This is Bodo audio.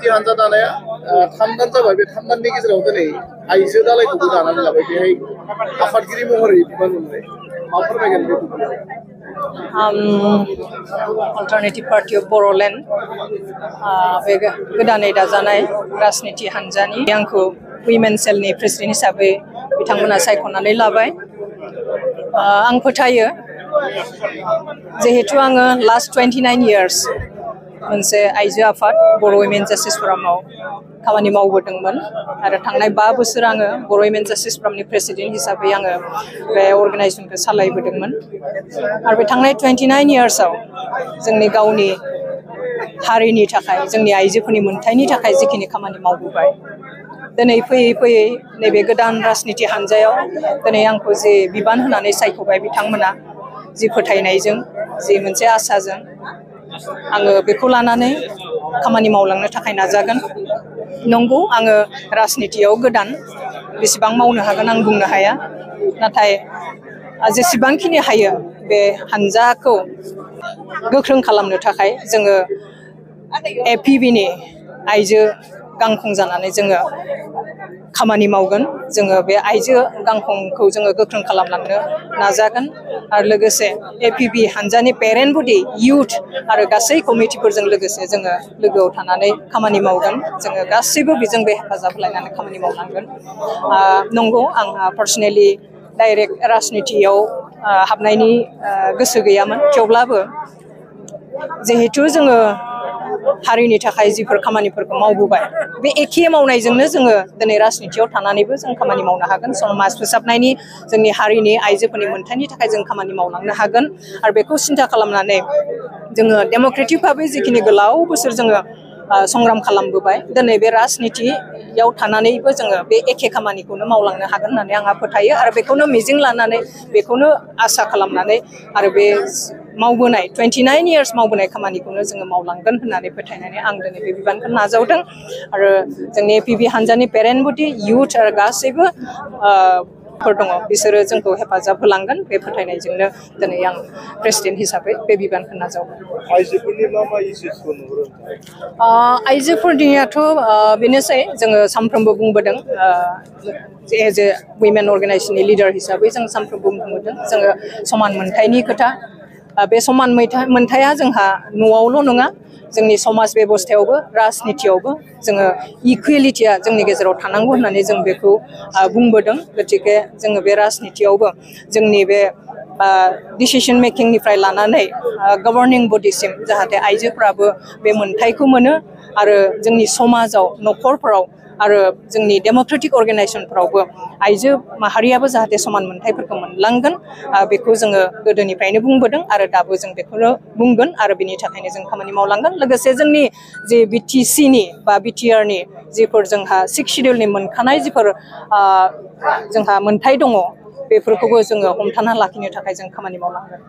राजनिति हान्जा दानाया 3 दान जाबाय बे 3 दाननि गेजेराव दिनै आइजो दालायखौबो दानानै लाबाय बेहाय आफादगिरि महरै बिबान मोनबाय मा फोरमायगोन बेखौ Alternative Party of Bodoland बे गोदानै दाजानाय राजनिति हान्जानि आंखौ Women Cellनि प्रेसिडेन्ट हिसाबै बिथांमोना सायख'नानै लाबाय आं फोथायो जिहेतु आङो लास्ट 29 years मोनसे आइजो आफाद बर' Women Justice Forumआव खामानि मावबोदोंमोन आरो थांनाय 5 बोसोर आङो बर' Women Justice Forumनि प्रेसिडेन्ट हिसाबै आङो बे अर्गानाइजेसनखौ सालायबोदोंमोन आरो बे थांनाय 29 yearsआव जोंनि गावनि हारिनि थाखाय जोंनि आइजोफोरनि मोनथायनि थाखाय जिखिनि खामानि मावबोबाय दिनै फैयै फैयै नैबे गोदान राजनिति हान्जायाव दिनै आंखौ जे बिबान होनानै सायख'बाय बिथांमोना जि फोथायनायजों जि मोनसे आसाजों आङो बेखौ लानानै खामानि मावलांनो थाखाय नाजागोन नंगौ आङो राजनितियाव गोदान बेसेबां मावनो हागोन आं बुंनो हाया नाथाय जेसेबांखिनि हायो बे हान्जाखौ गोख्रों खालामनो थाखाय जोङो APBनि आइजो गांखं जानानै जोङो खामानि मावगोन जोङो बे आइजो गांखंखौ जोङो गोख्रों खालामलांनो नाजागोन आरो लोगोसे APB हान्जानि पेरेन्ट बडि इउथ आरो गासै कमिटिफोरजों लोगोसे जोङो लोगोआव थानानै खामानि मावगोन जोङो गासैबो बेजों बे हेफाजाब लायनानै खामानि मावनांगोन नंगौ आंहा पार्सनेलि डाइरेक्ट राजनितियाव हाबनायनि गोसो गैयामोन थेवब्लाबो जिहेतु जोङो हारिनि थाखाय जिफोर खामानिफोरखौ मावबोबाय बे एखे मावनायजोंनो जोङो दिनै राजनितियाव थानानैबो जों खामानि मावनो हागोन समाज फोसाबनायनि जोंनि हारिनि आइजोफोरनि मोनथायनि थाखाय जों खामानि मावलांनो हागोन आरो बेखौ सिन्था खालामनानै जोङो डेम'क्रेटिक भाबै जिखिनि गोलाव बोसोर जोङो संग्राम खालामबोबाय दिनै बे राजनितियाव थानानैबो जोङो बे एखे खामानिखौनो मावलांनो हागोन होननानै आंहा फोथायो आरो बेखौनो मिजिं लानानै बेखौनो आसा खालामनानै आरो बे मावबोनाय 29 years मावबोनाय खामानिखौनो जोङो मावलांगोन होननानै फोथायनानै आं दिनै बे बिबानखौ नाजावदों आरो जोंनि APB हान्जानि पेरेन्ट बडि इउथ आरो गासैबो दङ बिसोरो जोंखौ हेफाजाब होलांगोन बे फोथायनायजोंनो दिनै आं प्रेसिडेन्ट हिसाबै बे बिबानखौ नाजावदों आइजोफोरनि मा इस्युसखौ नुहुरो आइजोफोरनियाथ' बेनोसै जोङो सानफ्रोमबो बुंबोदों एज ए वुमेन अर्गानाइजेसननि लिडार हिसाबै जों सानफ्रोमबो बुंबोदों जोङो समान मोनथायनि खोथा बे समान मोनथाया जोंहा न'आवल' नङा जोंनि समाज बेबस्थायावबो राजनितियावबो जोङो इकुवेलिटिया जोंनि गेजेराव थानांगौ होननानै जों बेखौ बुंबोदों गतिके जोङो बे राजनितियावबो जोंनि बे डिसिसन मेकिंनिफ्राय लानानै गभर्निं बडिसिम जाहाथे आइजोफ्राबो बे मोनथायखौ मोनो आरो जोंनि समाजाव न'खरफोराव आरो जोंनि डेम'क्रेटिक अर्गानाइजेसनफोरावबो आइजो माहारियाबो जाहाथे समान मोनथायफोरखौ मोनलांगोन बेखौ जोङो गोदोनिफ्रायनो बुंबोदों आरो दाबो जों बेखौनो बुंगोन आरो बिनि थाखायनो जों खामानि मावलांगोन लोगोसे जोंनि जे BTCनि बा BTRनि जिफोर जोंहा 6 शिडिउलनि मोनखानाय जिफोर जोंहा मोनथाय दङ बेफोरखौबो जोङो हमथाना लाखिनो थाखाय जों खामानि मावलांगोन